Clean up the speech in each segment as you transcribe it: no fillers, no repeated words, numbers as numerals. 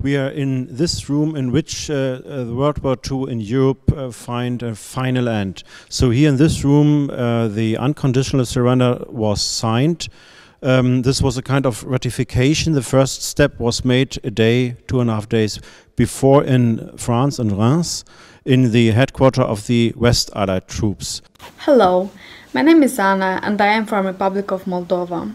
We are in this room in which the World War II in Europe find a final end. So here in this room, the unconditional surrender was signed. This was a kind of ratification. The first step was made a day, 2.5 days before in France, in Reims, in the headquarters of the West Allied troops. Hello, my name is Anna and I am from Republic of Moldova.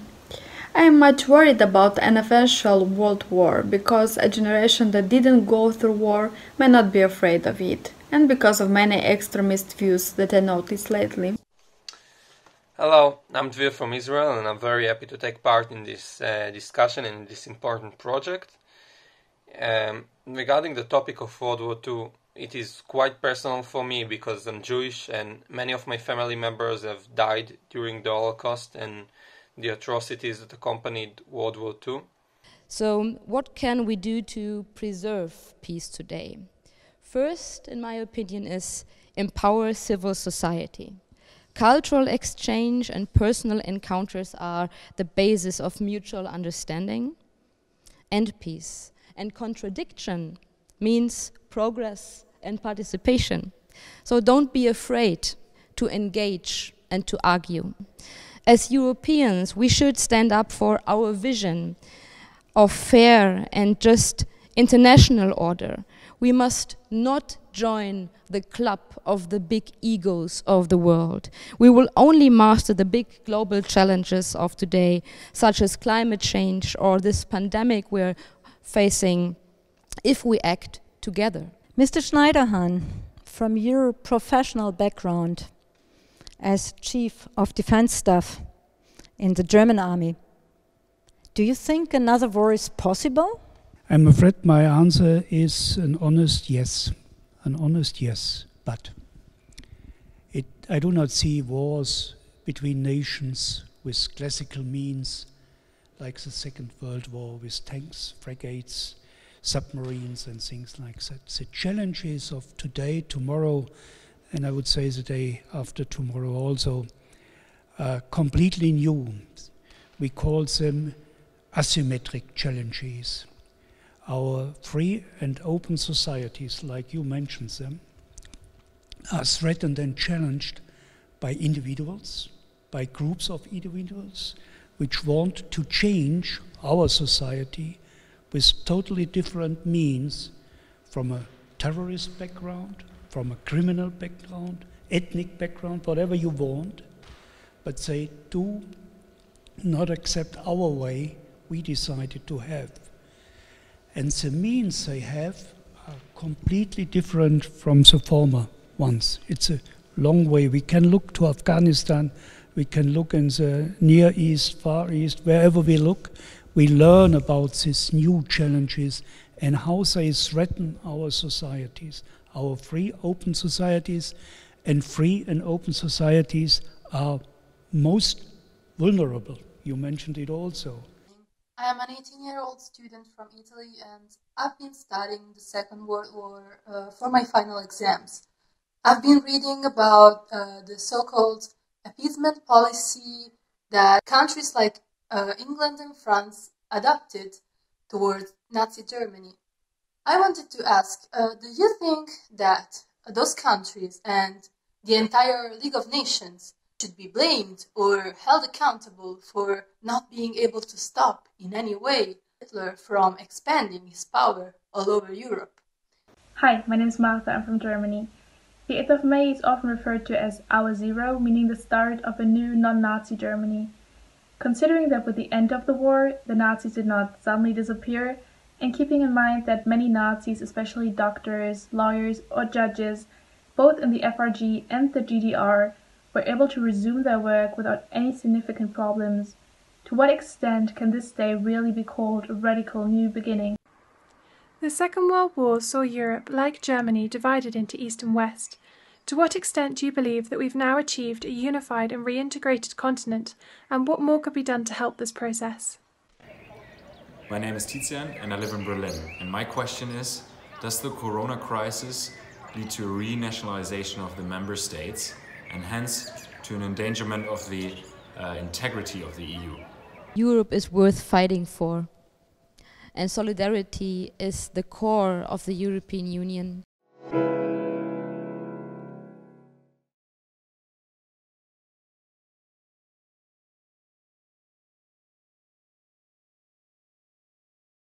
I am much worried about an eventual world war because a generation that didn't go through war may not be afraid of it, and because of many extremist views that I noticed lately. Hello, I'm Dvir from Israel and I'm very happy to take part in this discussion and in this important project. Regarding the topic of World War II, it is quite personal for me because I'm Jewish and many of my family members have died during the Holocaust and the atrocities that accompanied World War II. So what can we do to preserve peace today? First, in my opinion, is empower civil society. Cultural exchange and personal encounters are the basis of mutual understanding and peace. And contradiction means progress and participation. So don't be afraid to engage and to argue. As Europeans, we should stand up for our vision of fair and just international order. We must not join the club of the big egos of the world. We will only master the big global challenges of today, such as climate change or this pandemic we're facing, if we act together. Mr. Schneiderhan, from your professional background as Chief of Defense Staff in the German Army, do you think another war is possible? I'm afraid my answer is an honest yes. An honest yes, but I do not see wars between nations with classical means like the Second World War with tanks, frigates, submarines and things like that. The challenges of today, tomorrow, and I would say the day after tomorrow also, are completely new. We call them asymmetric challenges. Our free and open societies, like you mentioned them, are threatened and challenged by individuals, by groups of individuals, which want to change our society with totally different means, from a terrorist background, from a criminal background, ethnic background, whatever you want, but they do not accept our way we decided to have. And the means they have are completely different from the former ones. It's a long way. We can look to Afghanistan, we can look in the Near East, Far East, wherever we look, we learn about these new challenges and how they threaten our societies. Our free, open societies and free and open societies are most vulnerable. You mentioned it also. I am an 18-year-old student from Italy and I've been studying the Second World War for my final exams. I've been reading about the so-called appeasement policy that countries like England and France adopted towards Nazi Germany. I wanted to ask, do you think that those countries and the entire League of Nations should be blamed or held accountable for not being able to stop in any way Hitler from expanding his power all over Europe? Hi, my name is Martha. I'm from Germany. The 8th of May is often referred to as Hour Zero, meaning the start of a new non-Nazi Germany. Considering that with the end of the war, the Nazis did not suddenly disappear, and keeping in mind that many Nazis, especially doctors, lawyers, or judges, both in the FRG and the GDR, were able to resume their work without any significant problems, to what extent can this day really be called a radical new beginning? The Second World War saw Europe, like Germany, divided into East and West. To what extent do you believe that we've now achieved a unified and reintegrated continent, and what more could be done to help this process? My name is Tizian and I live in Berlin, and my question is, does the corona crisis lead to a renationalization of the member states and hence to an endangerment of the integrity of the EU? Europe is worth fighting for. and solidarity is the core of the European Union.